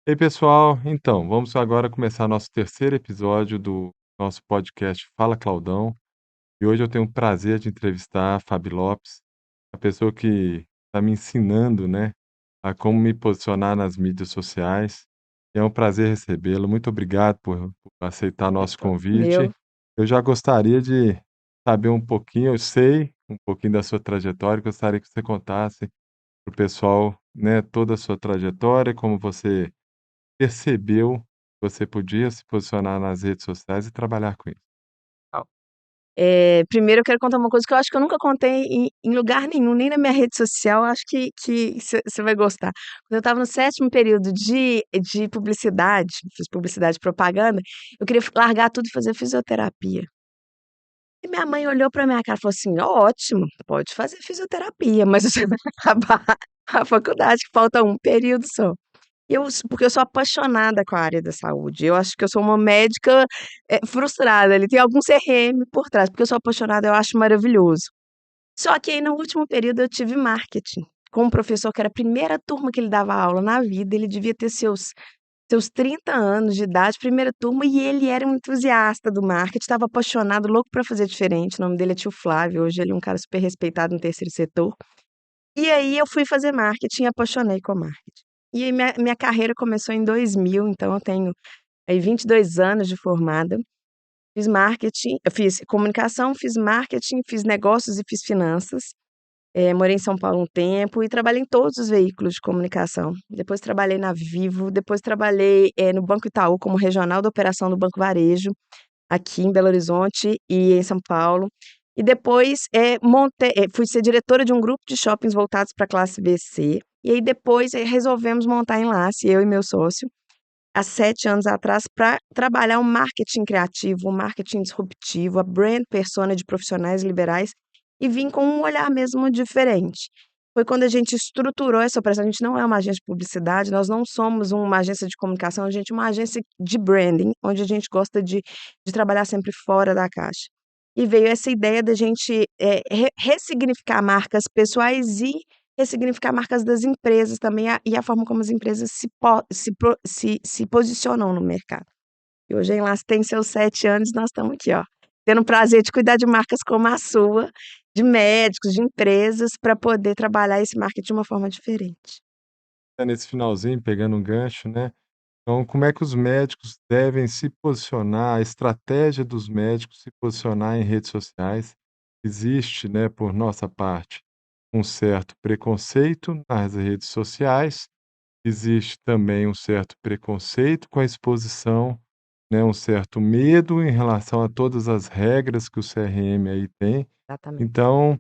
Ei, pessoal, então, vamos agora começar nosso terceiro episódio do nosso podcast Fala Claudão. E hoje eu tenho o prazer de entrevistar a Fabi Lopes, a pessoa que está me ensinando, né, a como me posicionar nas mídias sociais. É um prazer recebê-lo. Muito obrigado por aceitar nosso Meu, convite. Eu já gostaria de saber um pouquinho, eu sei um pouquinho da sua trajetória, gostaria que você contasse para o pessoal, né, toda a sua trajetória, como você percebeu que você podia se posicionar nas redes sociais e trabalhar com isso. primeiro eu quero contar uma coisa que eu acho que eu nunca contei em lugar nenhum, nem na minha rede social, acho que você vai gostar. Quando eu estava no 7º período de publicidade, fiz publicidade e propaganda, eu queria largar tudo e fazer fisioterapia. E minha mãe olhou pra minha cara e falou assim: "Ótimo, pode fazer fisioterapia, mas você vai acabar a faculdade, que falta um período só". Porque eu sou apaixonada com a área da saúde. Eu acho que eu sou uma médica, frustrada ali, tem algum CRM por trás, porque eu sou apaixonada, eu acho maravilhoso. Só que aí no último período eu tive marketing, com um professor que era a primeira turma que ele dava aula na vida, ele devia ter seus 30 anos de idade, primeira turma, e ele era um entusiasta do marketing, estava apaixonado, louco para fazer diferente. O nome dele é tio Flávio, hoje ele é um cara super respeitado no terceiro setor. E aí eu fui fazer marketing e apaixonei com marketing. E aí minha carreira começou em 2000, então eu tenho aí 22 anos de formada. Fiz marketing, eu fiz comunicação, fiz marketing, fiz negócios e fiz finanças. Morei em São Paulo um tempo e trabalhei em todos os veículos de comunicação. Depois trabalhei na Vivo, depois trabalhei, no Banco Itaú como regional da operação do Banco Varejo, aqui em Belo Horizonte e em São Paulo. E depois, fui ser diretora de um grupo de shoppings voltados para a classe B e C. E aí depois, resolvemos montar Enlace, eu e meu sócio, há 7 anos atrás, para trabalhar o marketing criativo, o marketing disruptivo, a brand persona de profissionais liberais e vim com um olhar mesmo diferente. Foi quando a gente estruturou essa operação. A gente não é uma agência de publicidade, nós não somos uma agência de comunicação, a gente é uma agência de branding, onde a gente gosta de trabalhar sempre fora da caixa. E veio essa ideia da gente ressignificar marcas pessoais e ressignificar marcas das empresas também, e a forma como as empresas se posicionam no mercado. E hoje a Enlace tem seus 7 anos, nós estamos aqui, ó, tendo o prazer de cuidar de marcas como a sua, de médicos, de empresas, para poder trabalhar esse marketing de uma forma diferente. Tá nesse finalzinho, pegando um gancho, né? Então, como é que os médicos devem se posicionar, a estratégia dos médicos se posicionar em redes sociais? Existe, né, por nossa parte, um certo preconceito nas redes sociais, existe também um certo preconceito com a exposição, né, um certo medo em relação a todas as regras que o CRM aí tem. Exatamente. Então,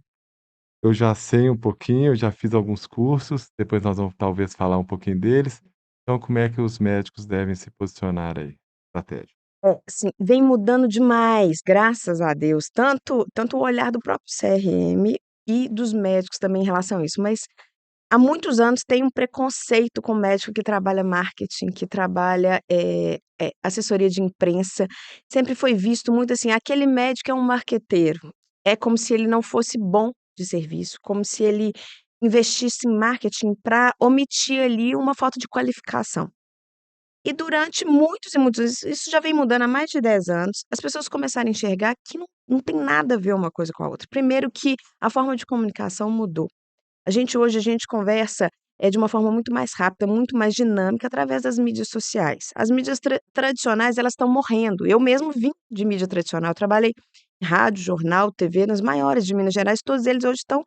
eu já sei um pouquinho, eu já fiz alguns cursos, depois nós vamos talvez falar um pouquinho deles. Então, como é que os médicos devem se posicionar aí? Estratégia. Sim, vem mudando demais, graças a Deus, tanto o olhar do próprio CRM e dos médicos também em relação a isso, mas há muitos anos tem um preconceito com o médico que trabalha marketing, que trabalha, assessoria de imprensa. Sempre foi visto muito assim: aquele médico é um marqueteiro. É como se ele não fosse bom de serviço, como se ele investisse em marketing para omitir ali uma falta de qualificação. E durante muitos e muitos anos, isso já vem mudando há mais de 10 anos, as pessoas começaram a enxergar que não tem nada a ver uma coisa com a outra. Primeiro que a forma de comunicação mudou. A gente conversa, de uma forma muito mais rápida, muito mais dinâmica através das mídias sociais. As mídias tradicionais, elas estão morrendo. Eu mesmo vim de mídia tradicional, eu trabalhei em rádio, jornal, TV, nas maiores de Minas Gerais, todos eles hoje estão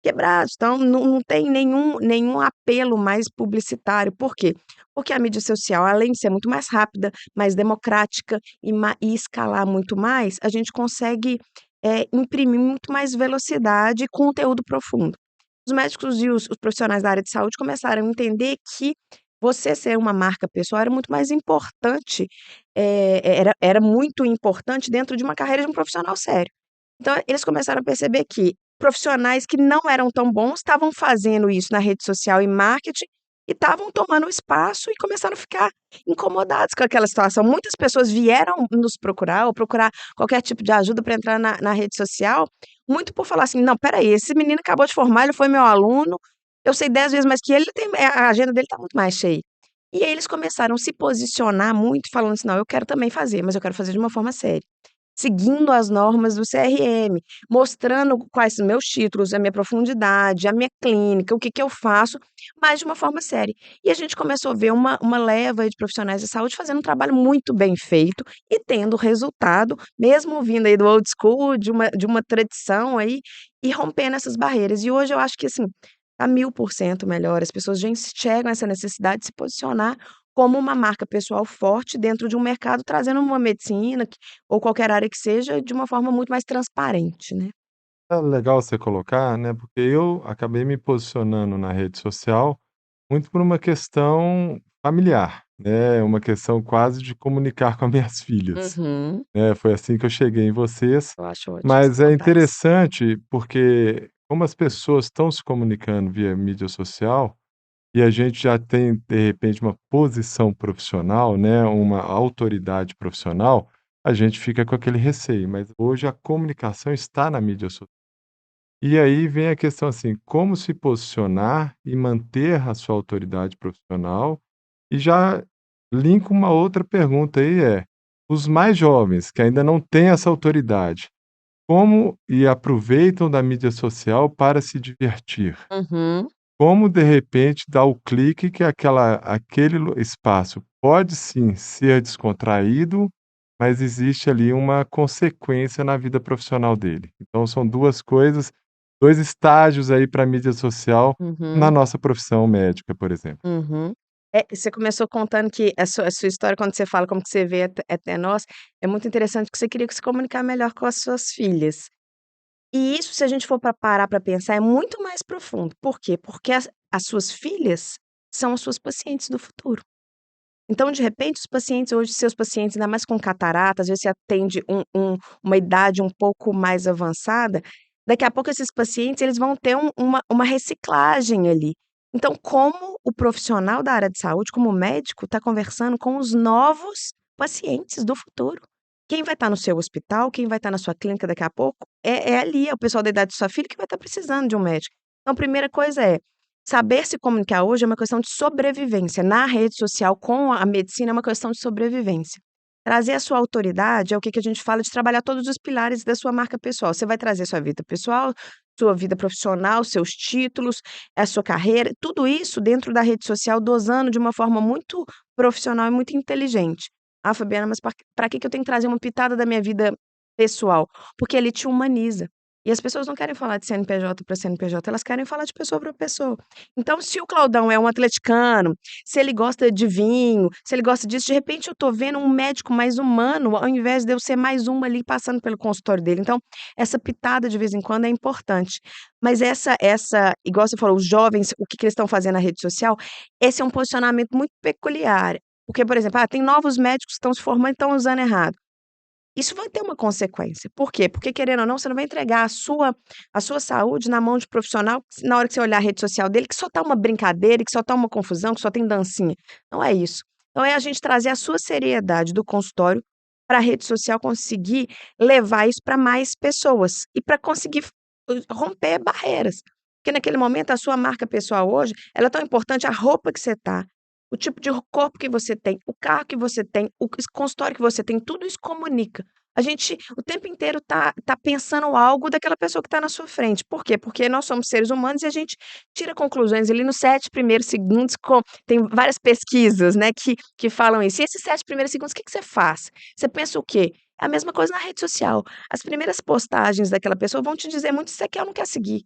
quebrados, então não tem nenhum apelo mais publicitário. Por quê? Porque a mídia social, além de ser muito mais rápida, mais democrática e escalar muito mais, a gente consegue, imprimir muito mais velocidade e conteúdo profundo. Os médicos e os profissionais da área de saúde começaram a entender que você ser uma marca pessoal era muito mais importante, era muito importante dentro de uma carreira de um profissional sério. Então eles começaram a perceber que profissionais que não eram tão bons estavam fazendo isso na rede social e marketing, e estavam tomando espaço e começaram a ficar incomodados com aquela situação. Muitas pessoas vieram nos procurar ou procurar qualquer tipo de ajuda para entrar na rede social, muito por falar assim: "Não, espera aí, esse menino acabou de formar, ele foi meu aluno, eu sei 10 vezes mais que ele tem a agenda dele está muito mais cheia". E aí eles começaram a se posicionar muito, falando assim: "Não, eu quero também fazer, mas eu quero fazer de uma forma séria". Seguindo as normas do CRM, mostrando quais são meus títulos, a minha profundidade, a minha clínica, o que que eu faço, mas de uma forma séria. E a gente começou a ver uma leva aí de profissionais de saúde fazendo um trabalho muito bem feito e tendo resultado, mesmo vindo aí do old school, de uma tradição aí, e rompendo essas barreiras. E hoje eu acho que, assim, tá 1000% melhor, as pessoas já enxergam essa necessidade de se posicionar como uma marca pessoal forte dentro de um mercado, trazendo uma medicina ou qualquer área que seja, de uma forma muito mais transparente, né. É legal você colocar, né, porque eu acabei me posicionando na rede social muito por uma questão familiar, né, uma questão quase de comunicar com as minhas filhas, Uhum. né, foi assim que eu cheguei em vocês, Eu acho ótimo, isso mas é acontece. interessante porque como as pessoas estão se comunicando via mídia social, e a gente já tem, de repente, uma posição profissional, né, uma autoridade profissional, a gente fica com aquele receio, mas hoje a comunicação está na mídia social. E aí vem a questão assim, como se posicionar e manter a sua autoridade profissional? E já linka uma outra pergunta aí os mais jovens que ainda não têm essa autoridade, como e aproveitam da mídia social para se divertir? Uhum. Como de repente dar o clique que aquele espaço pode sim ser descontraído, mas existe ali uma consequência na vida profissional dele. Então são 2 coisas, 2 estágios aí para a mídia social na Uhum. nossa profissão médica, por exemplo. Uhum. É, você começou contando que a sua história, quando você fala como que você vê até nós, é muito interessante que você queria se comunicar melhor com as suas filhas. E isso, se a gente for para parar para pensar, é muito mais profundo. Por quê? Porque as suas filhas são as suas pacientes do futuro. Então, de repente, os pacientes hoje, seus pacientes, ainda mais com catarata, às vezes você atende uma idade um pouco mais avançada, daqui a pouco esses pacientes eles vão ter uma reciclagem ali. Então, como o profissional da área de saúde, como o médico, está conversando com os novos pacientes do futuro. Quem vai estar no seu hospital, quem vai estar na sua clínica daqui a pouco, é ali, é o pessoal da idade de sua filha que vai estar precisando de um médico. Então, a primeira coisa é saber se comunicar hoje é uma questão de sobrevivência. Na rede social, com a medicina, é uma questão de sobrevivência. Trazer a sua autoridade é o que a gente fala de trabalhar todos os pilares da sua marca pessoal. Você vai trazer sua vida pessoal, sua vida profissional, seus títulos, a sua carreira, tudo isso dentro da rede social, dosando de uma forma muito profissional e muito inteligente. Ah, Fabiana, mas para que eu tenho que trazer uma pitada da minha vida pessoal? Porque ele te humaniza. E as pessoas não querem falar de CNPJ para CNPJ, elas querem falar de pessoa para pessoa. Então, se o Claudão é um atleticano, se ele gosta de vinho, se ele gosta disso, de repente eu tô vendo um médico mais humano, ao invés de eu ser mais uma ali passando pelo consultório dele. Então, essa pitada de vez em quando é importante. Mas essa, igual você falou, os jovens, o que que eles estão fazendo na rede social, esse é um posicionamento muito peculiar. Porque, por exemplo, tem novos médicos que estão se formando e estão usando errado. Isso vai ter uma consequência. Por quê? Porque, querendo ou não, você não vai entregar a sua saúde na mão de profissional, que na hora que você olhar a rede social dele, que só tá uma brincadeira e que só tá uma confusão, que só tem dancinha. Não é isso. Então é a gente trazer a sua seriedade do consultório para a rede social conseguir levar isso para mais pessoas e para conseguir romper barreiras. Porque naquele momento a sua marca pessoal hoje, ela é tão importante, a roupa que você tá, o tipo de corpo que você tem, o carro que você tem, o consultório que você tem, tudo isso comunica. A gente o tempo inteiro tá pensando algo daquela pessoa que está na sua frente. Por quê? Porque nós somos seres humanos e a gente tira conclusões ali nos 7 primeiros segundos tem várias pesquisas, né, que falam isso. E esses 7 primeiros segundos, o que que você faz? Você pensa o quê? É a mesma coisa na rede social. As primeiras postagens daquela pessoa vão te dizer muito se você quer ou não quer seguir.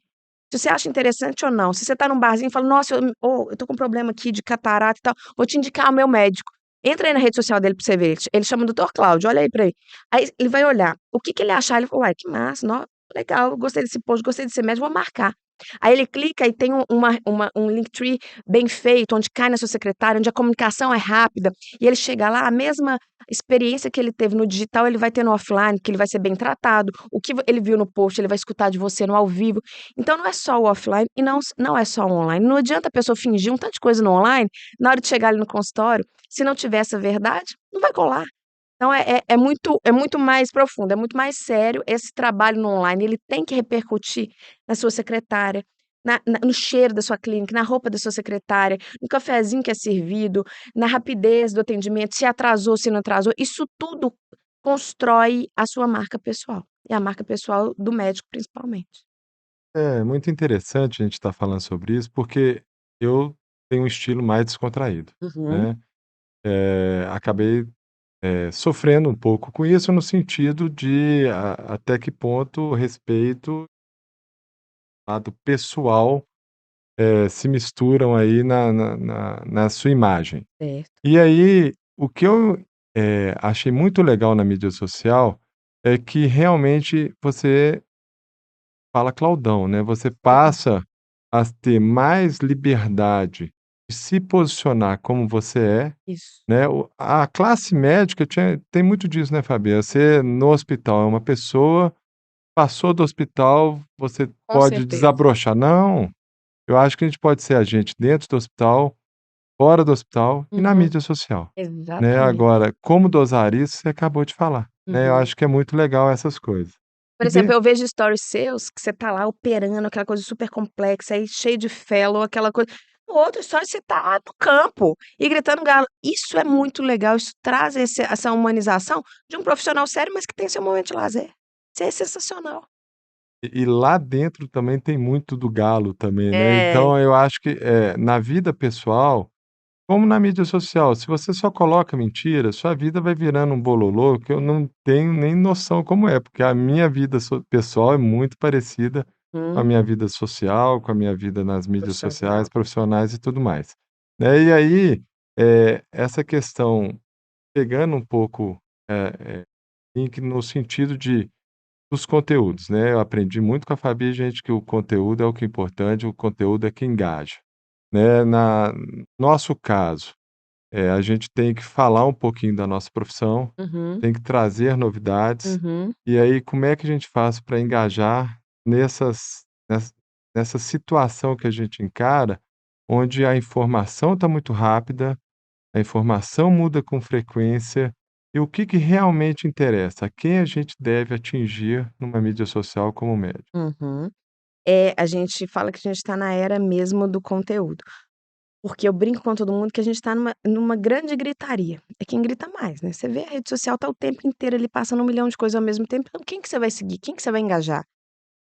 Se você acha interessante ou não. Se você tá num barzinho e fala: "Nossa, eu tô com um problema aqui de catarata e tal, vou te indicar o meu médico". Entra aí na rede social dele pra você ver, ele chama doutor Cláudio, olha aí pra ele. Aí ele vai olhar, o que que ele achar, ele fala: "Uai, que massa, legal, gostei desse post, gostei de ser médico, vou marcar". Aí ele clica e tem um Linktree bem feito, onde cai na sua secretária, onde a comunicação é rápida, e ele chega lá, a mesma experiência que ele teve no digital, ele vai ter no offline, que ele vai ser bem tratado, o que ele viu no post, ele vai escutar de você no ao vivo. Então não é só o offline e não é só o online. Não adianta a pessoa fingir um tanto de coisa no online, na hora de chegar ali no consultório, se não tiver essa verdade, não vai colar. Então é muito mais profundo, é muito mais sério esse trabalho no online, ele tem que repercutir na sua secretária, no cheiro da sua clínica, na roupa da sua secretária, no cafezinho que é servido, na rapidez do atendimento, se atrasou, se não atrasou. Isso tudo constrói a sua marca pessoal, e a marca pessoal do médico principalmente. É muito interessante a gente estar falando sobre isso, porque eu tenho um estilo mais descontraído, Uhum. né. Acabei, sofrendo um pouco com isso, no sentido de até que ponto o respeito, lado pessoal, se misturam aí na sua imagem. Certo. E aí, o que eu, achei muito legal na mídia social, é que realmente você fala Claudão, né, você Uhum. passa a ter mais liberdade de se posicionar como você é, Isso. né, a classe médica tem muito disso, né, Fabi, você no hospital é uma pessoa, passou do hospital, você Com pode certeza. desabrochar. Não, eu acho que a gente pode ser agente dentro do hospital, fora do hospital e na Uhum. mídia social, né. Exatamente. Agora, como dosar isso, você acabou de falar, né, eu Uhum. acho que é muito legal essas coisas. Por E exemplo, de eu vejo stories seus que você tá lá operando aquela coisa super complexa, aí cheio de fellow, aquela coisa. No outro story você tá no campo e gritando galo. Isso é muito legal, isso traz essa humanização de um profissional sério, mas que tem seu momento de lazer. Isso é sensacional. e lá dentro também tem muito do galo também, né, É. então eu acho que, na vida pessoal, como na mídia social, se você só coloca mentira, sua vida vai virando um bololô que eu não tenho nem noção como é, porque a minha vida pessoal é muito parecida com a Hum, minha vida social, com a minha vida nas mídias sociais, profissional. profissionais e tudo mais, né. E aí, essa questão, pegando um pouco, link no sentido dos conteúdos, né, eu aprendi muito com a Fabi, gente, que o conteúdo é o que é importante, o conteúdo é que engaja, né. Nosso caso, a gente tem que falar um pouquinho da nossa profissão, Uhum, tem que trazer novidades, uhum, e aí como é que a gente faz para engajar nessa situação que a gente encara, onde a informação está muito rápida, a informação muda com frequência, e o que que realmente interessa? A quem a gente deve atingir numa mídia social como médico? uhum. A gente fala que a gente está na era mesmo do conteúdo. Porque eu brinco com todo mundo que a gente está numa grande gritaria. É quem grita mais, né. Você vê a rede social tá o tempo inteiro ali passando 1 milhão de coisas ao mesmo tempo, então quem que você vai seguir? Quem que você vai engajar?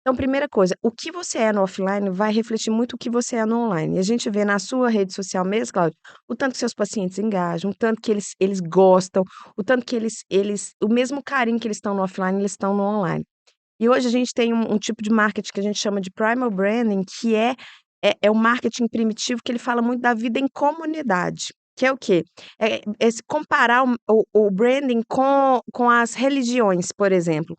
Então primeira coisa, o que você é no offline vai refletir muito o que você é no online. E a gente vê na sua rede social mesmo, Cláudia, o tanto que seus pacientes engajam, o tanto que eles gostam, o tanto que eles o mesmo carinho que eles estão no offline, eles estão no online. E hoje a gente tem um tipo de marketing que a gente chama de primal branding, que é o marketing primitivo, que ele fala muito da vida em comunidade, que é o quê? É se comparar o branding com as religiões, por exemplo.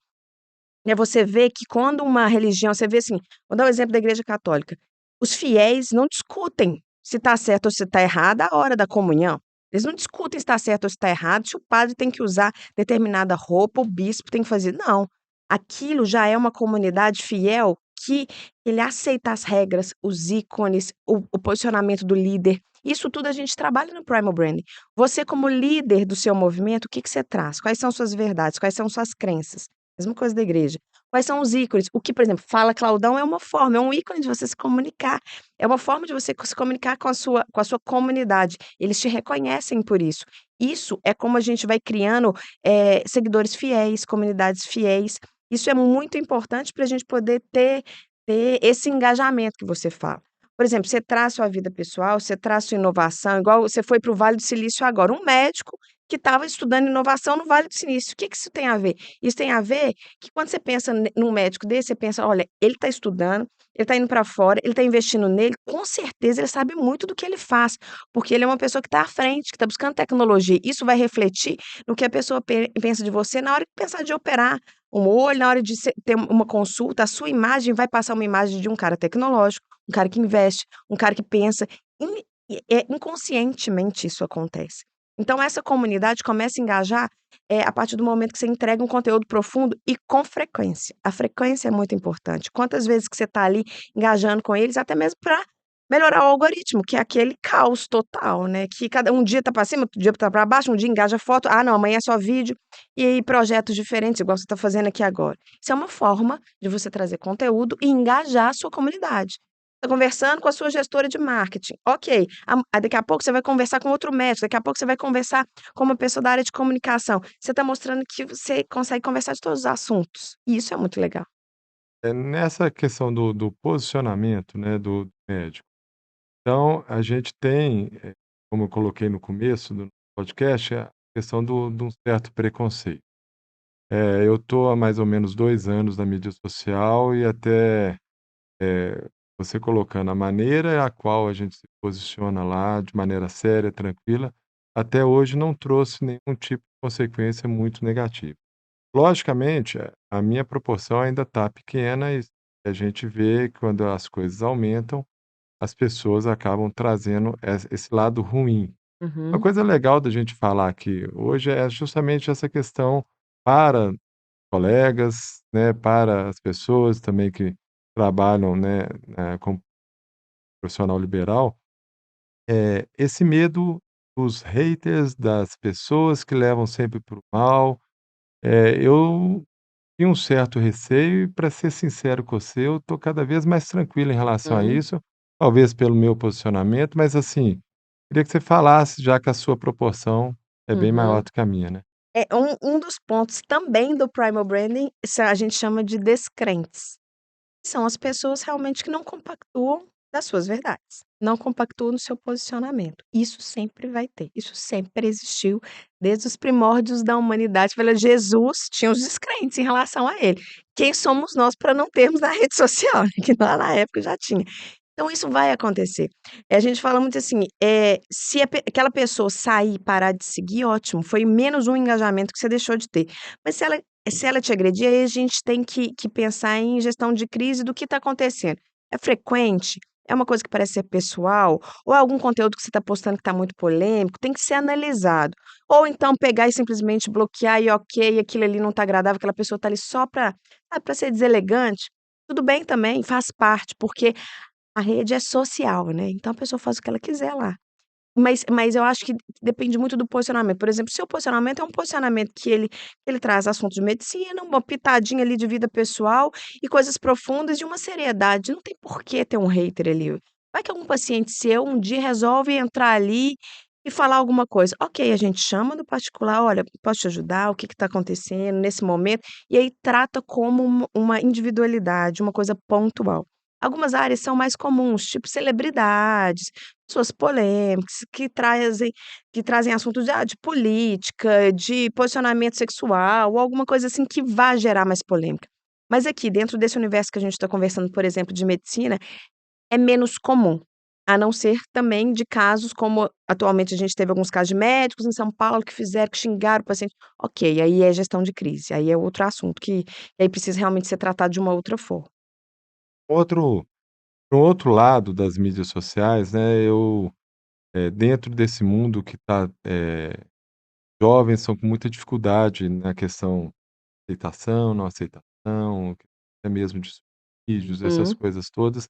Você vê que quando uma religião você vê assim, vou dar o exemplo da igreja católica, os fiéis não discutem se está certo ou se está errado a hora da comunhão. Eles não discutem se está certo ou se está errado, se o padre tem que usar determinada roupa, o bispo tem que fazer não. Aquilo já é uma comunidade fiel que ele aceita as regras, os ícones, o posicionamento do líder. Isso tudo a gente trabalha no primal branding. Você como líder do seu movimento, o que que você traz? Quais são suas verdades? Quais são suas crenças? Mesma coisa da igreja. Quais são os ícones? O que, por exemplo, Fala Claudão é uma forma, é um ícone de você se comunicar, é uma forma de você se comunicar com a sua comunidade, eles te reconhecem por isso. Isso é como a gente vai criando, seguidores fiéis, comunidades fiéis, isso é muito importante para a gente poder ter esse engajamento que você fala. Por exemplo, você traz sua vida pessoal, você traz sua inovação, igual você foi para o Vale do Silício agora, um médico que estava estudando inovação no Vale do Silício, o que que isso tem a ver? Isso tem a ver que quando você pensa num médico desse, você pensa: "Olha, ele está estudando, ele está indo para fora, ele está investindo nele, com certeza ele sabe muito do que ele faz, porque ele é uma pessoa que está à frente, que está buscando tecnologia". Isso vai refletir no que a pessoa pensa de você na hora de pensar de operar um olho, na hora de ter uma consulta, a sua imagem vai passar uma imagem de um cara tecnológico, um cara que investe, um cara que pensa. Inconscientemente isso acontece. Então essa comunidade começa a engajar a partir do momento que você entrega um conteúdo profundo e com frequência. A frequência é muito importante. Quantas vezes que você está ali engajando com eles, até mesmo para melhorar o algoritmo, que é aquele caos total, né, que cada um dia tá para cima, outro dia tá para baixo, um dia engaja foto, "Ah, não, amanhã é só vídeo", e aí projetos diferentes, igual você está fazendo aqui agora. Isso é uma forma de você trazer conteúdo e engajar a sua comunidade. Tá conversando com a sua gestora de marketing, ok. Daqui a pouco você vai conversar com outro médico, daqui a pouco você vai conversar com uma pessoa da área de comunicação. Você está mostrando que você consegue conversar de todos os assuntos, e isso é muito legal. Nessa questão do posicionamento, né, do médico, então a gente tem, como eu coloquei no começo do podcast, a questão de um certo preconceito. Eu estou há mais ou menos 2 anos na mídia social e até, você colocando a maneira a qual a gente se posiciona lá de maneira séria, tranquila, até hoje não trouxe nenhum tipo de consequência muito negativa. Logicamente, a minha proporção ainda está pequena e a gente vê que quando as coisas aumentam, as pessoas acabam trazendo esse lado ruim. Uma Uhum, coisa legal da gente falar aqui hoje é justamente essa questão para colegas, né, para as pessoas também que trabalham, né, como profissional liberal, esse medo dos haters, das pessoas que levam sempre para o mal. Eu tinha um certo receio e, para ser sincero com você, eu estou cada vez mais tranquilo em relação a uhum, isso, talvez pelo meu posicionamento, mas assim, queria que você falasse, já que a sua proporção é bem maior uhum. do que a minha, né. Um dos pontos também do primal branding, a gente chama de descrentes. São as pessoas realmente que não compactuam das suas verdades, não compactuam do seu posicionamento. Isso sempre vai ter, isso sempre existiu desde os primórdios da humanidade. Pela Jesus, tinha os descrentes em relação a ele. Quem somos nós para não termos na rede social, né, que lá na época já tinha. Então isso vai acontecer. A gente fala muito assim, se aquela pessoa sair e parar de seguir, ótimo, foi menos um engajamento que você deixou de ter. Mas se ela te agredir, aí a gente tem que pensar em gestão de crise do que está acontecendo. É frequente? É uma coisa que parece ser pessoal? Ou é algum conteúdo que você está postando que está muito polêmico? Tem que ser analisado. Ou então pegar e simplesmente bloquear e ok, aquilo ali não está agradável, aquela pessoa está ali só para ser deselegante. Tudo bem também, faz parte, porque a rede é social, né, então a pessoa faz o que ela quiser lá. Mas eu acho que depende muito do posicionamento. Por exemplo, se o posicionamento é um posicionamento que ele traz assuntos de medicina, uma pitadinha ali de vida pessoal e coisas profundas de uma seriedade, não tem por que ter um hater ali. Vai que algum paciente seu um dia resolve entrar ali e falar alguma coisa. Ok, a gente chama no particular: "Olha, posso te ajudar? O que está acontecendo nesse momento?" E aí trata como uma individualidade, uma coisa pontual. Algumas áreas são mais comuns, tipo celebridades, pessoas polêmicas, que trazem assuntos de política, de posicionamento sexual ou alguma coisa assim que vá gerar mais polêmica. Mas aqui, dentro desse universo que a gente está conversando, por exemplo, de medicina, é menos comum, a não ser também de casos como atualmente a gente teve alguns casos de médicos em São Paulo que xingaram o paciente. Ok, aí é gestão de crise, aí é outro assunto que aí precisa realmente ser tratado de uma outra forma. Outro Para outro lado das mídias sociais, né, dentro desse mundo que está, jovens são com muita dificuldade na questão aceitação, não aceitação, até mesmo de suicídios, essas Uhum, coisas todas.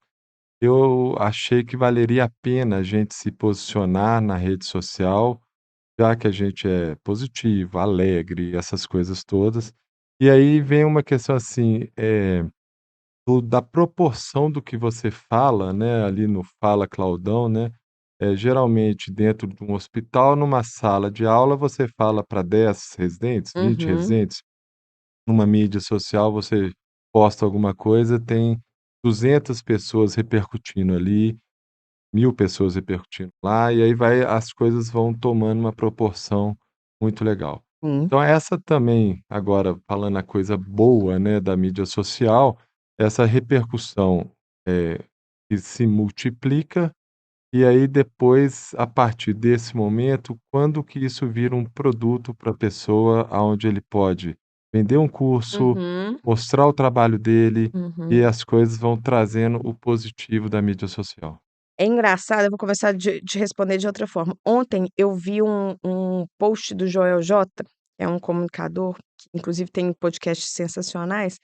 Eu achei que valeria a pena a gente se posicionar na rede social, já que a gente é positivo, alegre, essas coisas todas. E aí vem uma questão assim, da proporção do que você fala, né, ali no Fala Claudão, né, geralmente dentro de um hospital, numa sala de aula, você fala para 10 residentes, 20 uhum. residentes. Numa mídia social, você posta alguma coisa, tem 200 pessoas repercutindo ali, 1000 pessoas repercutindo lá, e aí as coisas vão tomando uma proporção muito legal. Sim. Então essa também, agora falando a coisa boa, né, da mídia social, essa repercussão, que se multiplica, e aí depois, a partir desse momento, quando que isso vira um produto para a pessoa, aonde ele pode vender um curso, Uhum, mostrar o trabalho dele, e uhum. as coisas vão trazendo o positivo da mídia social. É engraçado, eu vou começar de te responder de outra forma. Ontem eu vi um post do Joel J, é um comunicador, que inclusive tem podcasts sensacionais,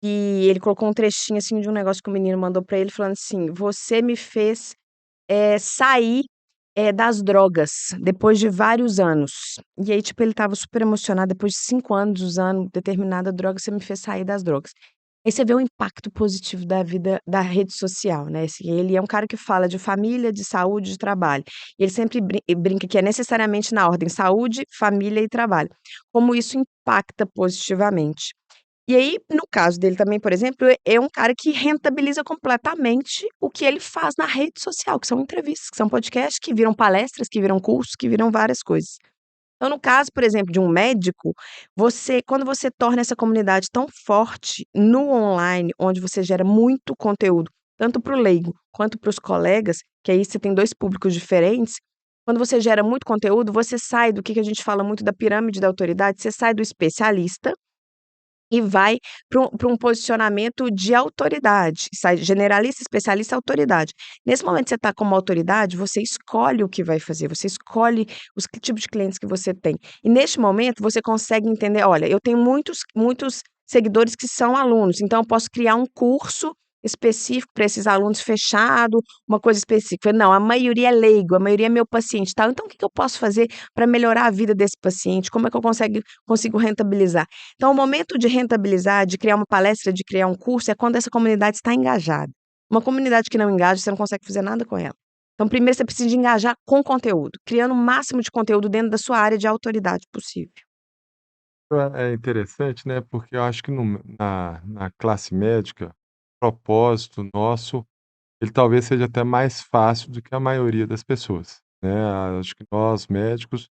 e ele colocou um trechinho, assim, de um negócio que o menino mandou pra ele falando assim: "Você me fez, sair, das drogas, depois de vários anos". E aí, tipo, ele estava super emocionado, depois de 5 anos usando determinada droga, você me fez sair das drogas. Aí você vê o impacto positivo da vida da rede social, né, assim, ele é um cara que fala de família, de saúde, de trabalho. E ele sempre brinca que é necessariamente na ordem saúde, família e trabalho. Como isso impacta positivamente. E aí, no caso dele também, por exemplo, é um cara que rentabiliza completamente o que ele faz na rede social, que são entrevistas, que são podcasts, que viram palestras, que viram cursos, que viram várias coisas. Então, no caso, por exemplo, de um médico, quando você torna essa comunidade tão forte no online, onde você gera muito conteúdo, tanto para o leigo quanto para os colegas, que aí você tem 2 públicos diferentes, quando você gera muito conteúdo, você sai do que a gente fala muito da pirâmide da autoridade, você sai do especialista e vai para um posicionamento de autoridade, sai generalista, especialista, autoridade. Nesse momento você está como autoridade, você escolhe o que vai fazer, você escolhe os que tipo de clientes que você tem. E neste momento você consegue entender: "Olha, eu tenho muitos seguidores que são alunos, então eu posso criar um curso específico para esses alunos fechado, uma coisa específica. Não, a maioria é leigo, a maioria é meu paciente, tal. Então o que que eu posso fazer para melhorar a vida desse paciente? Como é que eu consigo rentabilizar?" Então, o momento de rentabilizar, de criar uma palestra, de criar um curso, é quando essa comunidade está engajada. Uma comunidade que não engaja, você não consegue fazer nada com ela. Então, primeiro você precisa de engajar com conteúdo, criando o máximo de conteúdo dentro da sua área de autoridade possível. É interessante, né, porque eu acho que na classe médica, o propósito nosso, ele talvez seja até mais fácil do que a maioria das pessoas, né. Acho que nós médicos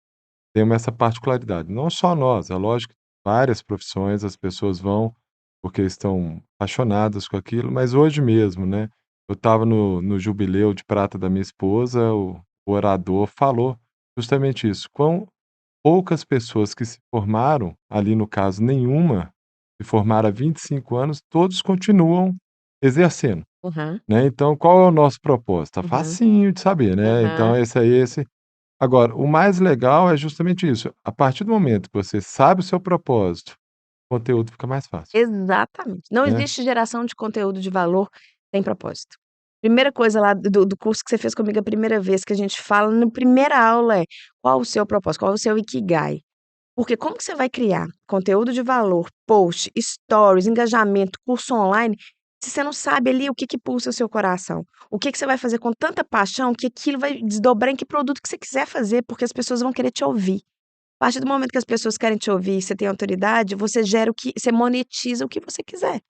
temos essa particularidade, não só nós, é lógico que várias profissões as pessoas vão porque estão apaixonadas com aquilo, mas hoje mesmo, né, eu estava no jubileu de prata da minha esposa, o orador falou justamente isso, quão poucas pessoas que se formaram, ali no caso nenhuma, se formaram há 25 anos, todos continuam exercendo, Uhum, né, então qual é o nosso propósito? Tá uhum, facinho de saber, né, então aham. esse agora, o mais legal é justamente isso, a partir do momento que você sabe o seu propósito, o conteúdo fica mais fácil, Exatamente. Não né. existe geração de conteúdo de valor sem propósito. Primeira coisa lá do curso que você fez comigo a primeira vez que a gente fala na primeira aula é: qual o seu propósito? Qual o seu ikigai? Porque como que você vai criar conteúdo de valor, post, stories, engajamento, curso online, se você não sabe ali o que que pulsa o seu coração? O que que você vai fazer com tanta paixão que aquilo vai desdobrar em que produto que você quiser fazer, porque as pessoas vão querer te ouvir. A partir do momento que as pessoas querem te ouvir e você tem autoridade, você monetiza o que você quiser.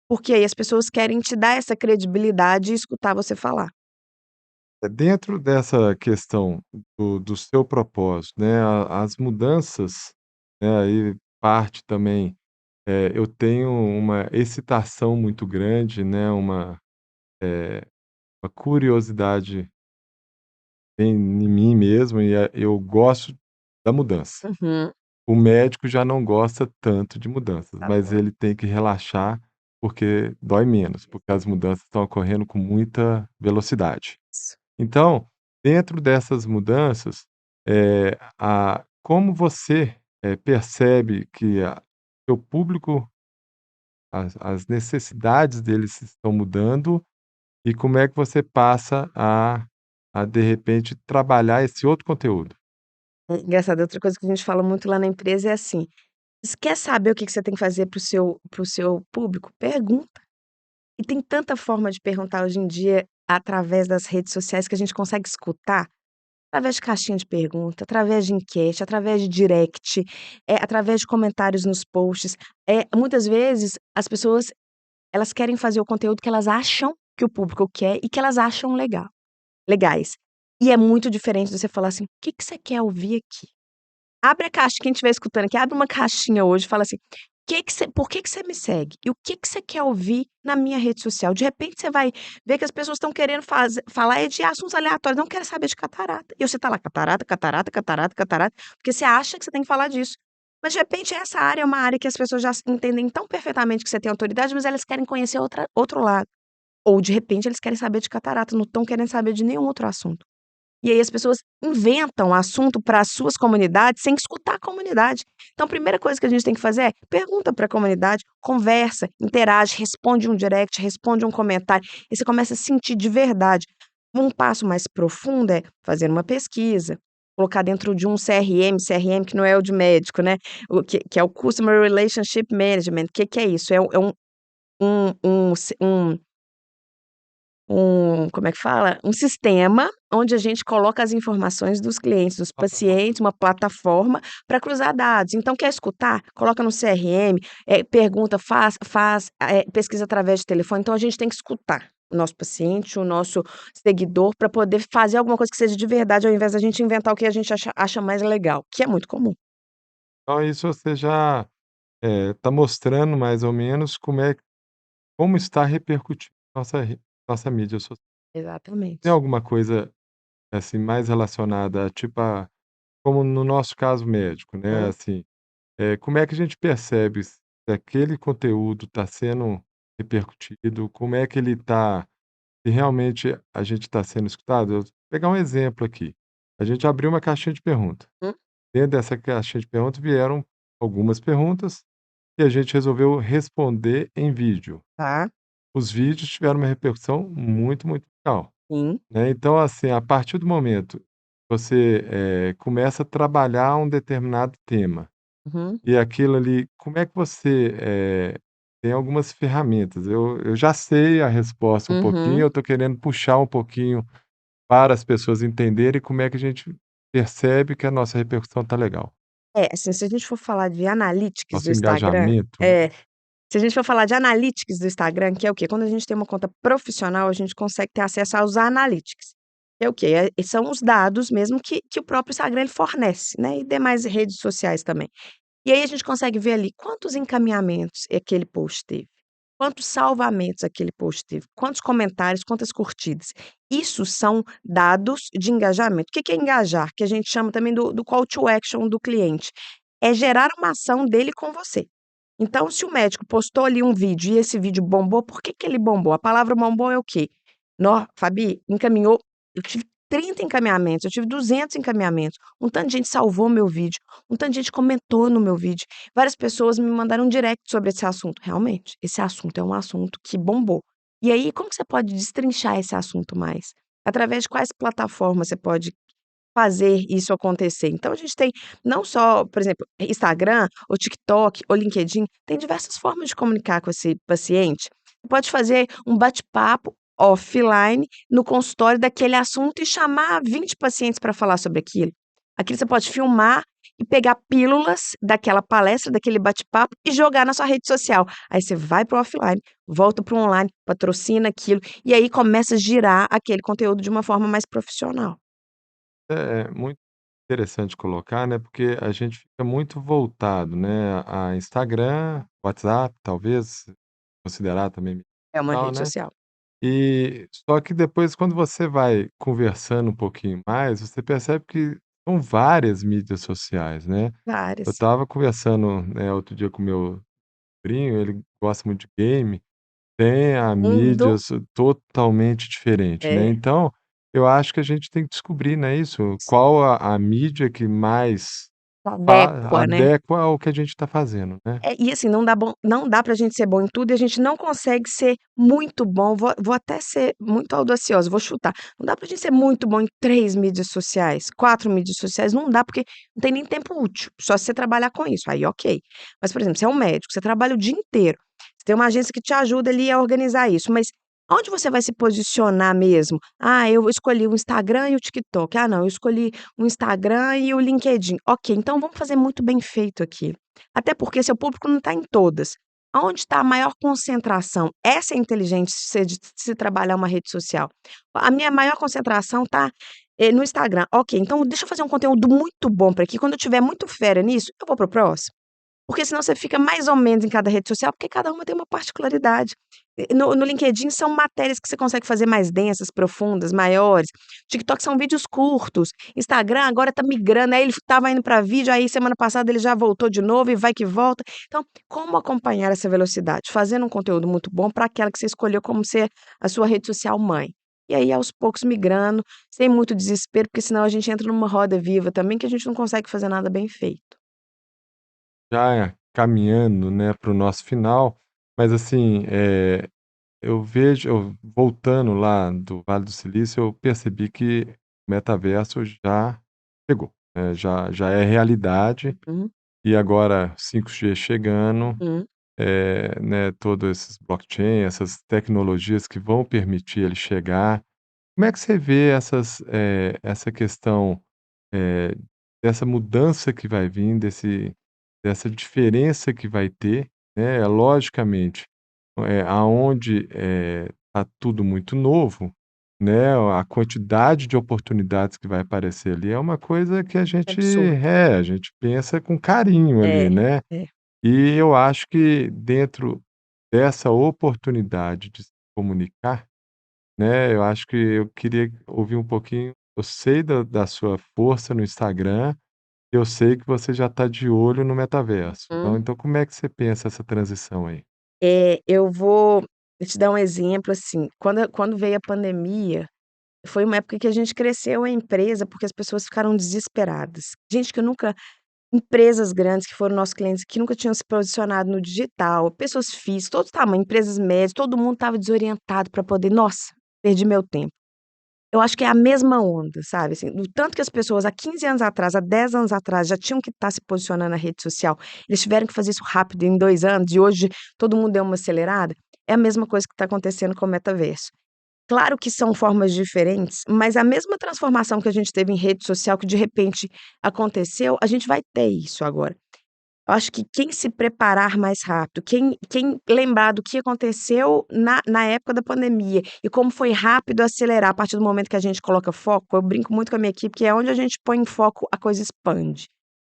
Porque aí as pessoas querem te dar essa credibilidade e escutar você falar. Dentro dessa questão do seu propósito, né, as mudanças, né, aí parte também, eu tenho uma excitação muito grande, né, uma curiosidade em mim mesmo e eu gosto da mudança. Uhum. O médico já não gosta tanto de mudanças, Tá mas bom. ele tem que relaxar, porque dói menos, porque as mudanças estão ocorrendo com muita velocidade. Isso. Então, dentro dessas mudanças, como você, percebe que a seu público, as necessidades deles estão mudando e como é que você passa de repente, trabalhar esse outro conteúdo? É engraçado, outra coisa que a gente fala muito lá na empresa é assim: "Você quer saber o que que você tem que fazer para o seu público? Pergunta". E tem tanta forma de perguntar hoje em dia, através das redes sociais, que a gente consegue escutar, através de caixinha de pergunta, através de enquete, através de direct, através de comentários nos posts. Muitas vezes as pessoas, elas querem fazer o conteúdo que elas acham que o público quer e que elas acham legais. E é muito diferente de você falar assim: "O que que você quer ouvir aqui?". Abre a caixa, quem estiver escutando aqui, abre uma caixinha hoje e fala assim: Por que que você me segue? E o que que você quer ouvir na minha rede social?". De repente você vai ver que as pessoas estão querendo falar de assuntos aleatórios, não querem saber de catarata. E você tá lá: "Catarata, catarata, catarata, catarata", porque você acha que você tem que falar disso. Mas de repente essa área é uma área que as pessoas já entendem tão perfeitamente que você tem autoridade, mas elas querem conhecer outro lado. Ou de repente eles querem saber de catarata, não estão querendo saber de nenhum outro assunto. E aí as pessoas inventam assunto para as suas comunidades sem escutar a comunidade. Então a primeira coisa que a gente tem que fazer é pergunta para a comunidade, conversa, interage, responde um direct, responde um comentário, e você começa a sentir de verdade. Um passo mais profundo é fazer uma pesquisa, colocar dentro de um CRM que não é o de médico, né, o que é o Customer Relationship Management. Que é isso? um como é que fala? Um sistema onde a gente coloca as informações dos clientes, dos Plataforma. pacientes, uma plataforma para cruzar dados. Então quer escutar? Coloca no CRM, pergunta, pesquisa através de telefone. Então a gente tem que escutar o nosso paciente, o nosso seguidor, para poder fazer alguma coisa que seja de verdade, ao invés da gente inventar o que a gente acha mais legal, que é muito comum. Então isso você já, está mostrando mais ou menos como está repercutindo nossa mídia social. Tem Exatamente. alguma coisa, assim, mais relacionada a tipo como no nosso caso médico, né, Hã. assim, como é que a gente percebe se aquele conteúdo está sendo repercutido, como é que ele está se realmente a gente está sendo escutado? Eu vou pegar um exemplo aqui, a gente abriu uma caixinha de pergunta. Hum, Dentro dessa caixinha de perguntas vieram algumas perguntas e a gente resolveu responder em vídeo. tá, Os vídeos tiveram uma repercussão muito, muito legal, sim. né. Então, assim, a partir do momento que você, começa a trabalhar um determinado tema, Uhum, e aquilo ali como é que você, tem algumas ferramentas, eu já sei a resposta um pouquinho, uhum. eu estou querendo puxar um pouquinho para as pessoas entenderem como é que a gente percebe que a nossa repercussão está legal. É, assim, se a gente for falar de analytics do Nosso Instagram engajamento, né. se a gente for falar de analytics do Instagram, que é o quê? Quando a gente tem uma conta profissional, a gente consegue ter acesso aos analytics. Que é o quê? São os dados mesmo que o próprio Instagram ele fornece, né, e demais redes sociais também. E aí a gente consegue ver ali quantos encaminhamentos aquele post teve, quantos salvamentos aquele post teve, quantos comentários, quantas curtidas. Isso são dados de engajamento. O que que é engajar? Que a gente chama também do call to action do cliente. É gerar uma ação dele com você. Então, se o médico postou ali um vídeo e esse vídeo bombou, por que que ele bombou? A palavra bombou é o quê? Nó, Fabi, encaminhou eu tive 30 encaminhamentos, eu tive 200 encaminhamentos, um tanto de gente salvou meu vídeo, um tanto de gente comentou no meu vídeo, várias pessoas me mandaram um direct sobre esse assunto. Realmente, esse assunto é um assunto que bombou. E aí, como que você pode destrinchar esse assunto mais? Através de quais plataformas você pode fazer isso acontecer. Então a gente tem não só, por exemplo, Instagram, ou TikTok, ou LinkedIn, tem diversas formas de comunicar com esse paciente. Você pode fazer um bate-papo offline no consultório daquele assunto e chamar 20 pacientes para falar sobre aquilo. Aquilo você pode filmar e pegar pílulas daquela palestra, daquele bate-papo e jogar na sua rede social. Aí você vai para o offline, volta para o online, patrocina aquilo e aí começa a girar aquele conteúdo de uma forma mais profissional. É muito interessante colocar, né, porque a gente fica muito voltado, né, a Instagram, WhatsApp, talvez, considerar também mídia É uma social, rede né. social. E só que depois quando você vai conversando um pouquinho mais, você percebe que são várias mídias sociais, né. Eu Várias. estava conversando, né, outro dia com meu sobrinho, ele gosta muito de game. Tem a Mundo mídias totalmente diferente, né, é, então, eu acho que a gente tem que descobrir, né, isso, qual a mídia que mais adequa, né. adequa ao que a gente está fazendo, né. E assim, não dá pra gente ser bom em tudo e a gente não consegue ser muito bom, vou até ser muito audaciosa, vou chutar, não dá pra gente ser muito bom em 3 mídias sociais, 4 mídias sociais, não dá, porque não tem nem tempo útil, só se você trabalhar com isso, aí ok. Mas, por exemplo, você é um médico, você trabalha o dia inteiro, você tem uma agência que te ajuda ali a organizar isso, mas aonde você vai se posicionar mesmo? "Ah, eu escolhi o Instagram e o TikTok. Ah, não, eu escolhi o Instagram e o LinkedIn". Ok, então vamos fazer muito bem feito aqui. Até porque seu público não está em todas. Aonde está a maior concentração? Essa é a inteligência de se trabalhar uma rede social. A minha maior concentração está, no Instagram. Ok, então deixa eu fazer um conteúdo muito bom para aqui, quando eu tiver muito fera nisso, eu vou para o próximo. Porque senão você fica mais ou menos em cada rede social, porque cada uma tem uma particularidade. No LinkedIn são matérias que você consegue fazer mais densas, profundas, maiores. TikTok são vídeos curtos. Instagram agora tá migrando, aí ele estava indo para vídeo, aí semana passada ele já voltou de novo e vai que volta. Então, como acompanhar essa velocidade? Fazendo um conteúdo muito bom para aquela que você escolheu como ser a sua rede social mãe. E aí, aos poucos, migrando, sem muito desespero, porque senão a gente entra numa roda viva também que a gente não consegue fazer nada bem feito. Já caminhando, né, para o nosso final, mas assim, eu voltando lá do Vale do Silício, eu percebi que o metaverso já chegou, já é realidade, Uhum, e agora 5G chegando, uhum. né, todos esses blockchain, essas tecnologias que vão permitir ele chegar. Como é que você vê essa questão, eh, dessa mudança que vai vir, dessa diferença que vai ter, né, logicamente, aonde, tá tudo muito novo, né, a quantidade de oportunidades que vai aparecer ali é uma coisa que Absurdo. a gente pensa com carinho ali, É, né. é. E eu acho que dentro dessa oportunidade de se comunicar, né, eu acho que eu queria ouvir um pouquinho. Eu sei da sua força no Instagram, eu sei que você já está de olho no metaverso. Então Hum. então como é que você pensa essa transição aí? Eu vou te dar um exemplo, assim, quando veio a pandemia, foi uma época que a gente cresceu a empresa, porque as pessoas ficaram desesperadas. Gente que nunca empresas grandes que foram nossos clientes, que nunca tinham se posicionado no digital, pessoas físicas, todo tamanho, empresas médias, todo mundo estava desorientado para poder: "Nossa, perdi meu tempo". Eu acho que é a mesma onda, sabe, assim, do tanto que as pessoas há 15 anos atrás, há 10 anos atrás já tinham que estar se posicionando na rede social, eles tiveram que fazer isso rápido em 2 anos e hoje todo mundo deu uma acelerada, é a mesma coisa que está acontecendo com o metaverso. Claro que são formas diferentes, mas a mesma transformação que a gente teve em rede social que de repente aconteceu, a gente vai ter isso agora. Eu acho que quem se preparar mais rápido, quem lembrar do que aconteceu na época da pandemia e como foi rápido acelerar a partir do momento que a gente coloca foco, eu brinco muito com a minha equipe que é onde a gente põe em foco, a coisa expande.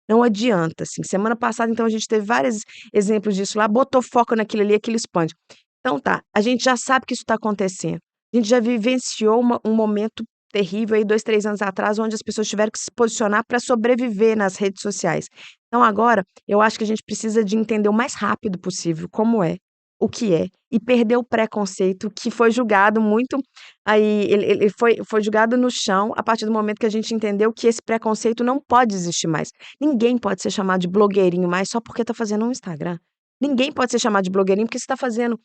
Não adianta, assim, semana passada então a gente teve vários exemplos disso lá, botou foco naquilo ali, aquilo expande. Então tá, a gente já sabe que isso está acontecendo. A gente já vivenciou um momento terrível aí 2, 3 anos atrás, onde as pessoas tiveram que se posicionar para sobreviver nas redes sociais. Então agora, eu acho que a gente precisa de entender o mais rápido possível como é, o que é, e perder o preconceito que foi julgado muito aí ele foi julgado no chão a partir do momento que a gente entendeu que esse preconceito não pode existir mais. Ninguém pode ser chamado de blogueirinho mais só porque está fazendo um Instagram. Ninguém pode ser chamado de blogueirinho porque você está fazendo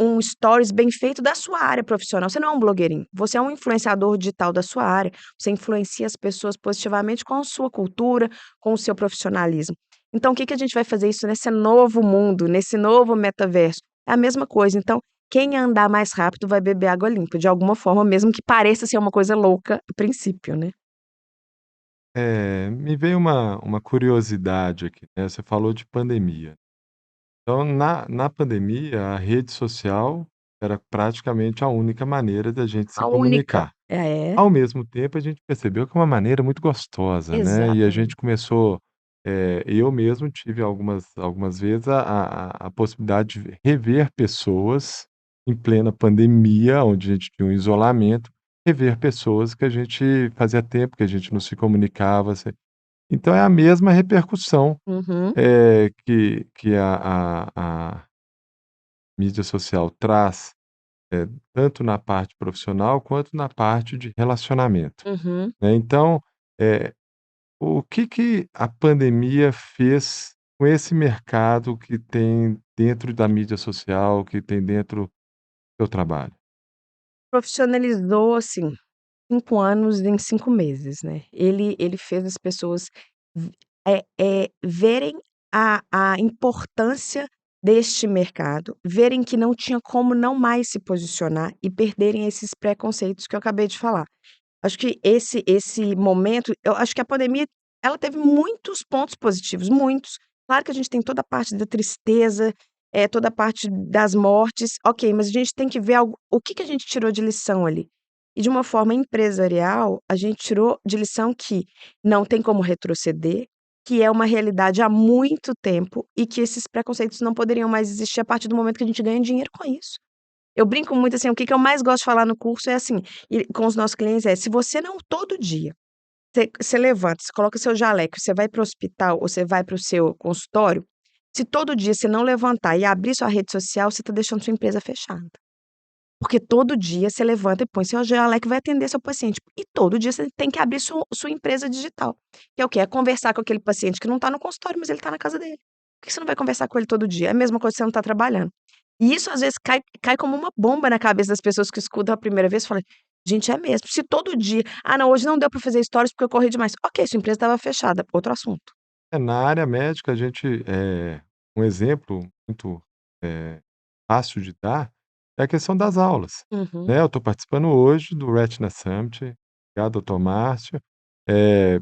um stories bem feito da sua área profissional. Você não é um blogueirinho, você é um influenciador digital da sua área, você influencia as pessoas positivamente com a sua cultura, com o seu profissionalismo. Então, o que que a gente vai fazer isso nesse novo mundo, nesse novo metaverso? É a mesma coisa. Então, quem andar mais rápido vai beber água limpa, de alguma forma, mesmo que pareça ser uma coisa louca a princípio, né. Me veio uma curiosidade aqui, né, você falou de pandemia. Então na pandemia, a rede social era praticamente a única maneira da gente se A única. comunicar. É, Ao mesmo tempo, a gente percebeu que é uma maneira muito gostosa, né, e a gente exatamente. começou, eu mesmo tive algumas vezes a possibilidade de rever pessoas em plena pandemia, onde a gente tinha um isolamento, rever pessoas que a gente fazia tempo que a gente não se comunicava, então é a mesma repercussão, Uhum, que a mídia social traz, tanto na parte profissional quanto na parte de relacionamento, uhum. né. Então, eh, o que a pandemia fez com esse mercado que tem dentro da mídia social, que tem dentro do seu trabalho? Profissionalizou, assim, 5 anos em 5 meses, né. Ele fez as pessoas v verem a importância deste mercado, verem que não tinha como não mais se posicionar e perderem esses preconceitos que eu acabei de falar. Acho que esse momento eu acho que a pandemia, ela teve muitos pontos positivos, muitos. Claro que a gente tem toda a parte da tristeza, toda a parte das mortes, ok, mas a gente tem que ver algo o que que a gente tirou de lição ali. E de uma forma empresarial, a gente tirou de lição que não tem como retroceder, que é uma realidade há muito tempo e que esses preconceitos não poderiam mais existir a partir do momento que a gente ganha dinheiro com isso. Eu brinco muito, assim, o que que eu mais gosto de falar no curso é assim, e com os nossos clientes é: se você não todo dia, você levanta, você coloca seu jaleco, você vai para o hospital ou você vai para o seu consultório, se todo dia você não levantar e abrir sua rede social, você está deixando sua empresa fechada. Porque todo dia você levanta e põe seu jaleco e vai atender seu paciente. E todo dia você tem que abrir sua empresa digital, que é o quê? É conversar com aquele paciente que não está no consultório, mas ele está na casa dele. Por que você não vai conversar com ele todo dia? É a mesma coisa que você não está trabalhando. E isso às vezes cai como uma bomba na cabeça das pessoas que escutam a primeira vez e falam: "Gente, é mesmo, se todo dia, ah não, hoje não deu para fazer stories porque eu corri demais". Ok, sua empresa estava fechada, outro assunto. Na área médica a gente, um exemplo muito eh, fácil de dar, é a questão das aulas, Uhum. né. Eu estou participando hoje do Retina Summit, obrigado doutor Márcio,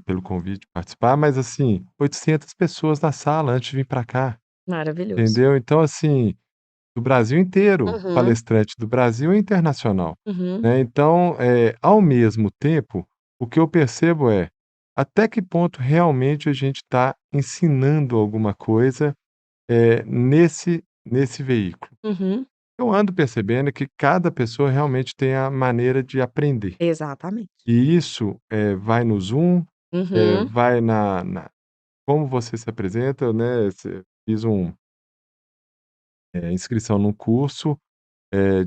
pelo convite de participar, mas assim, 800 pessoas na sala antes de vir para cá, Maravilhoso. entendeu. Então assim, do Brasil inteiro, Uhum, palestrante do Brasil e internacional, uhum. né. Então, ao mesmo tempo, o que eu percebo é, até que ponto realmente a gente está ensinando alguma coisa, nesse veículo. Uhum, Eu ando percebendo que cada pessoa realmente tem a maneira de aprender. exatamente. E isso, vai no Zoom, Uhum, vai na como você se apresenta, né, fiz inscrição num curso,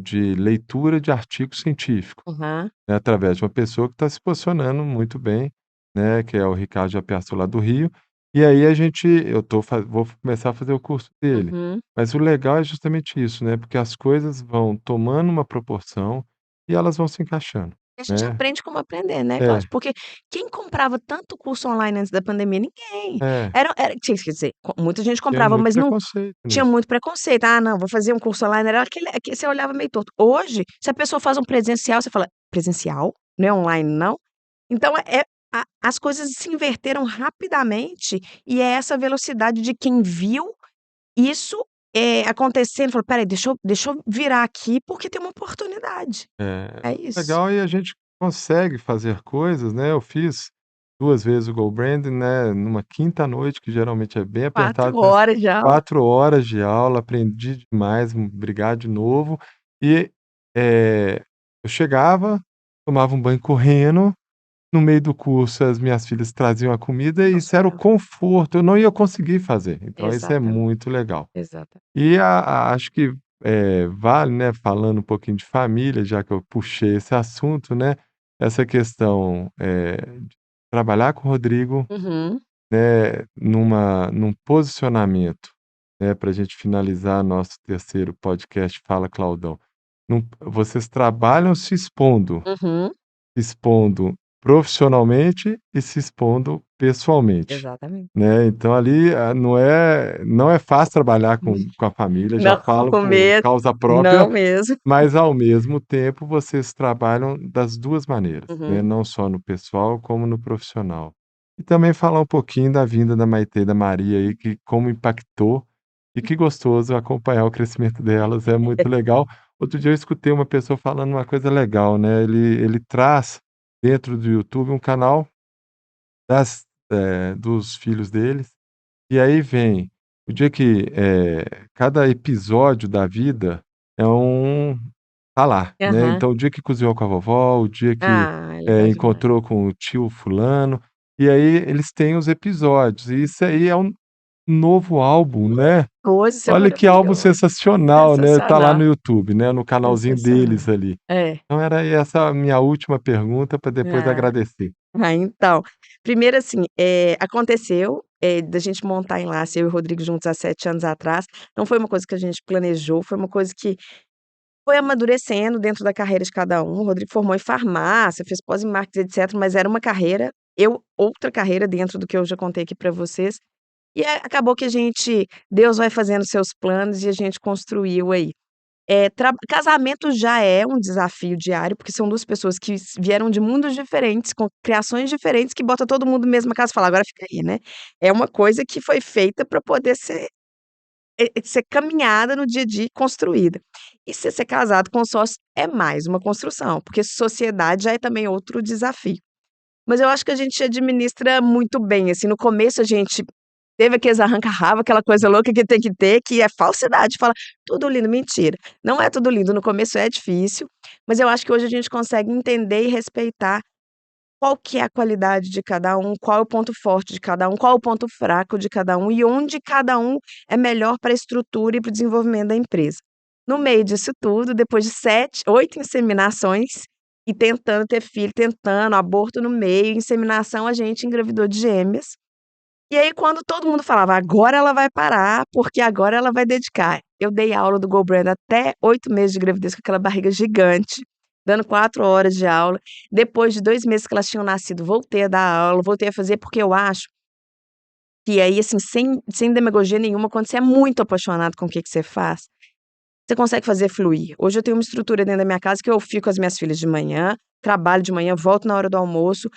de leitura de artigo científico, aham, né, através de uma pessoa que está se posicionando muito bem, né, que é o Ricardo Japiasso lá do Rio, e aí eu vou começar a fazer o curso dele. uhum. Mas o legal é justamente isso, né, porque as coisas vão tomando uma proporção e elas vão se encaixando, A gente né. aprende como aprender, né, É, Cláudio, porque quem comprava tanto curso online antes da pandemia? Ninguém. é, Era tinha quer dizer, muita gente tinha comprava, muito mas não preconceito tinha nisso. muito preconceito. "Ah, não, vou fazer um curso online", era aquele você olhava meio torto. Hoje, se a pessoa faz um presencial, você fala: "Presencial? Não é online não?". Então as coisas se inverteram rapidamente, e é essa velocidade de quem viu isso, acontecendo, falou: "Espera aí, deixa eu virar aqui, porque tem uma oportunidade". É, É isso. legal e a gente consegue fazer coisas, né, eu fiz 2 vezes o Go Branding, né, numa quinta noite, que geralmente é bem 4 apertado, né, horas de aula. 4 horas de aula, aprendi demais, obrigado de novo. E, eu chegava, tomava um banho correndo, no meio do curso as minhas filhas traziam a comida e isso era o Funcionava. conforto, eu não ia conseguir fazer, então isso é Exatamente, muito legal. exata E acho que, vale, né, falando um pouquinho de família, já que eu puxei esse assunto, né, essa questão, de trabalhar com o Rodrigo, Uhum. né, num posicionamento, né, para a gente finalizar nosso terceiro podcast Fala Claudão. Vocês trabalham Uhum. se expondo profissionalmente e se expondo pessoalmente, Exatamente. né, então ali, não é fácil trabalhar com a família, já Não falo por mesmo, causa própria, não mesmo. mas ao mesmo tempo vocês trabalham das 2 maneiras, né, Uhum. não só no pessoal como no profissional. E também falar um pouquinho da vinda da Maitê e da Maria aí, que como impactou, e que gostoso acompanhar o crescimento delas, é muito legal. Outro dia eu escutei uma pessoa falando uma coisa legal, né, ele traz dentro do YouTube um canal dos filhos deles, e aí vem o dia que, cada episódio da vida é tá lá, né, Aham. então o dia que cozinhou com a vovó, o dia que, Ah, legal demais. encontrou com o tio fulano, e aí eles têm os episódios, e isso aí é um novo álbum, né. Coisa, isso é Olha que álbum maravilhoso. sensacional, né, tá lá Sensacional, no YouTube, né, no canalzinho sensacional. deles ali. É. Então era essa a minha última pergunta para depois Ah. agradecer. Então, primeiro assim, aconteceu, da gente montar Enlace, eu e o Rodrigo juntos há 7 anos atrás, não foi uma coisa que a gente planejou, foi uma coisa que foi amadurecendo dentro da carreira de cada um. O Rodrigo formou em farmácia, fez pós em marketing, etcétera, mas era uma carreira, eu outra carreira dentro do que eu já contei aqui para vocês, e acabou que a gente Deus vai fazendo seus planos e a gente construiu aí. Casamento já é um desafio diário, porque são 2 pessoas que vieram de mundos diferentes, com criações diferentes, que bota todo mundo na mesma casa e fala: "Agora fica aí", né. É uma coisa que foi feita para poder ser caminhada no dia a dia e construída. E ser casado com sócio é mais uma construção, porque sociedade já é também outro desafio. Mas eu acho que a gente administra muito bem, assim, no começo a gente teve aqueles arranca-rabo, aquela coisa louca que tem que ter, que é falsidade, fala: "Tudo lindo", mentira. Não é tudo lindo, no começo é difícil, mas eu acho que hoje a gente consegue entender e respeitar qual que é a qualidade de cada um, qual é o ponto forte de cada um, qual é o ponto fraco de cada um e onde cada um é melhor para a estrutura e para o desenvolvimento da empresa. No meio disso tudo, depois de 7, 8 inseminações e tentando ter filho, tentando, aborto no meio, inseminação, a gente engravidou de gêmeas. E aí quando todo mundo falava: "Agora ela vai parar, porque agora ela vai dedicar". Eu dei aula do Go Brand até 8 meses de gravidez com aquela barriga gigante, dando 4 horas de aula. Depois de 2 meses que elas tinham nascido, voltei a dar aula, voltei a fazer, porque eu acho que aí, assim, sem demagogia nenhuma, quando você é muito apaixonado com o que você faz, você consegue fazer fluir. Hoje eu tenho uma estrutura dentro da minha casa que eu fico com as minhas filhas de manhã, trabalho de manhã, volto na hora do almoço,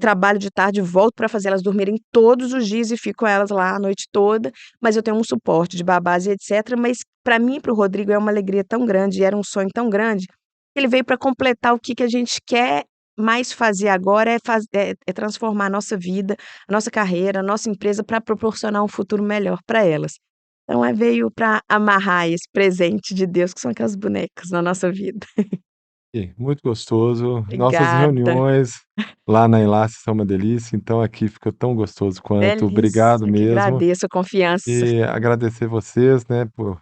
trabalho de tarde, volto para fazer elas dormirem todos os dias e fico com elas lá a noite toda, mas eu tenho um suporte de babás e etcétera, mas para mim e para o Rodrigo é uma alegria tão grande e era um sonho tão grande, que ele veio para completar o que a gente quer mais fazer agora é transformar a nossa vida, a nossa carreira, a nossa empresa para proporcionar um futuro melhor para elas. Então veio para amarrar esse presente de Deus que são aquelas bonecas na nossa vida. E muito gostoso. Nossas Obrigada, reuniões lá na Enlace são uma delícia, então aqui fica tão gostoso quanto. Obrigado delícia, que mesmo. agradeço a confiança. E agradecer vocês, né, por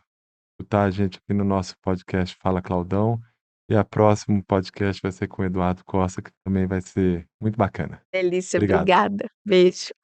escutar a gente aqui no nosso podcast Fala Claudão. E a próximo podcast vai ser com o Eduardo Costa, que também vai ser muito bacana. Delícia, Obrigado. obrigada. Beijo.